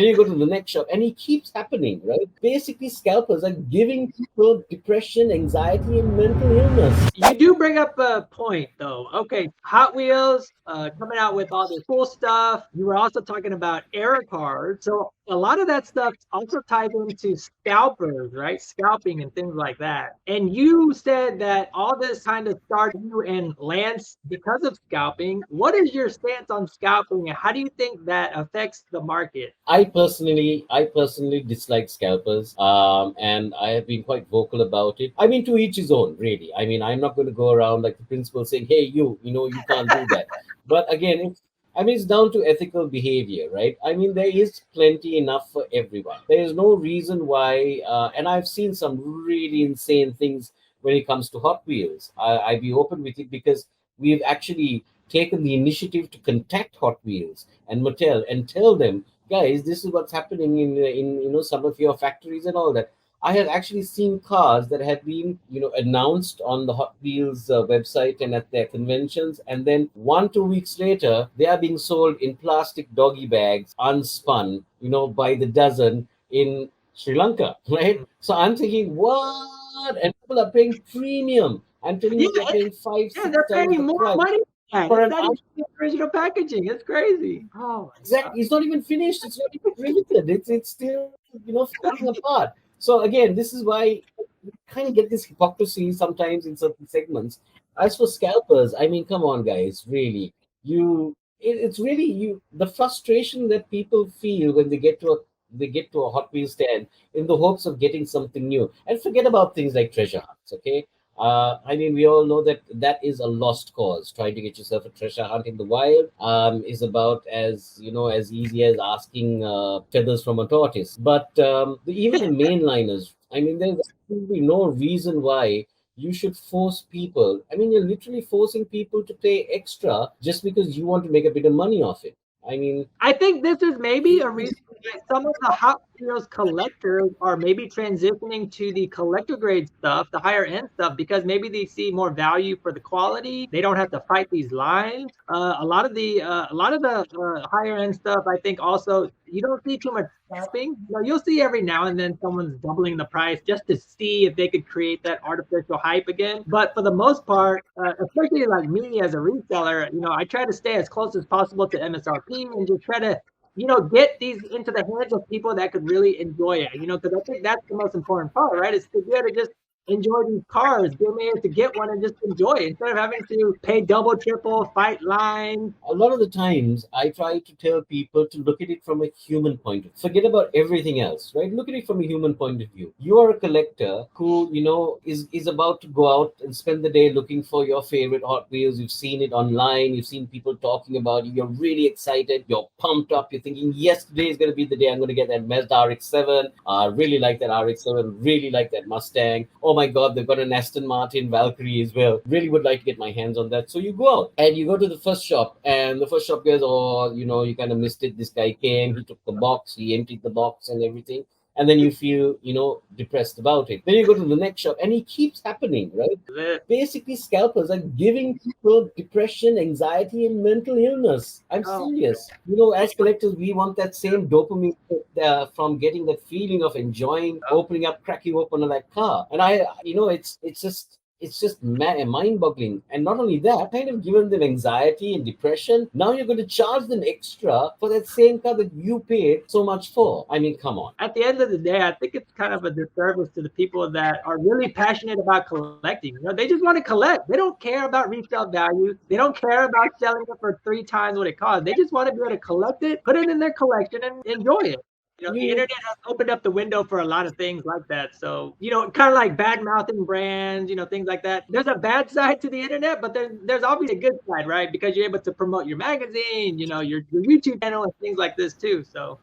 Then you go to the next shop, and it keeps happening, right? Basically, scalpers are giving people depression, anxiety, and mental illness. You do bring up a point, though. Okay, Hot Wheels coming out with all this cool stuff. You were also talking about error cards. So a lot of that stuff also ties into scalpers, right? Scalping and things like that. And you said that all this kind of started you and Lance because of scalping. What is your stance on scalping, and how do you think that affects the market? I personally dislike scalpers, and I have been quite vocal about it. I mean, to each his own, really. I mean, I'm not going to go around like the principal saying, "Hey, you can't do that." But again, it's down to ethical behavior, right? I mean, there is plenty enough for everyone. There is no reason why, and I've seen some really insane things when it comes to Hot Wheels. I'd be open with it because we've actually taken the initiative to contact Hot Wheels and Mattel and tell them, guys, this is what's happening in some of your factories and all that. I have actually seen cars that have been announced on the Hot Wheels website and at their conventions, and then 1 2 weeks later they are being sold in plastic doggy bags, unspun, by the dozen in Sri Lanka, right? So I'm thinking, what? And people are paying premium. I'm telling Yeah, you, they're paying five, yeah, six they're times paying the more price money for that. for It's an not even the original packaging. It's crazy. Oh my exact. It's not even finished. It's not even riveted. It's still falling apart. So again, this is why you kind of get this hypocrisy sometimes in certain segments. As for scalpers, I mean, come on, guys, really, it's really you the frustration that people feel when they get to a Hot Wheels stand in the hopes of getting something new, and forget about things like treasure hunts. Okay, I mean, we all know that that is a lost cause. Trying to get yourself a treasure hunt in the wild is about as easy as asking feathers from a tortoise. But even the mainliners, I mean, there's absolutely no reason why you should force people. I mean, you're literally forcing people to pay extra just because you want to make a bit of money off it. I mean, I think this is maybe a reason why some of the Hot Wheels collectors are maybe transitioning to the collector grade stuff, the higher end stuff, because maybe they see more value for the quality. They don't have to fight these lines. A lot of the higher end stuff, I think, also you don't see too much scalping. You'll see every now and then someone's doubling the price just to see if they could create that artificial hype again. But for the most part, especially like me as a reseller, I try to stay as close as possible to MSRP and just try to get these into the hands of people that could really enjoy it, because I think that's the most important part, right? Is to be able to just enjoy these cars, being able to get one and just enjoy it instead of having to pay double, triple, fight lines. a lot of the times I try to tell people to look at it from a human point of view. Forget about everything else, right? Look at it from a human point of view. You are a collector who, is about to go out and spend the day looking for your favorite Hot Wheels. You've seen it online, you've seen people talking about it, you're really excited, you're pumped up, you're thinking, yes, today is gonna be the day I'm gonna get that Mazda RX-7. I really like that RX-7, really like that Mustang. Oh my god, they've got an Aston Martin Valkyrie as well. Really would like to get my hands on that. So you go out and you go to the first shop, and the first shop goes, oh, you kind of missed it. This guy came, he took the box, he emptied the box and everything. And then you feel, depressed about it. Then you go to the next shop, and it keeps happening, right? Basically, scalpers are giving people depression, anxiety, and mental illness. I'm Oh, serious. As collectors, we want that same dopamine from getting that feeling of enjoying opening up, cracking open of that car. And it's just mind-boggling. And not only that, kind of given them anxiety and depression. Now you're going to charge them extra for that same car that you paid so much for. I mean, come on. at the end of the day, I think it's kind of a disservice to the people that are really passionate about collecting. They just want to collect. They don't care about resale value. They don't care about selling it for 3 times what it costs. They just want to be able to collect it, put it in their collection, and enjoy it. The You internet has opened up the window for a lot of things like that. So, kind of like bad mouthing brands, things like that. There's a bad side to the internet, but there's obviously a good side, right? Because you're able to promote your magazine, your YouTube channel and things like this too. So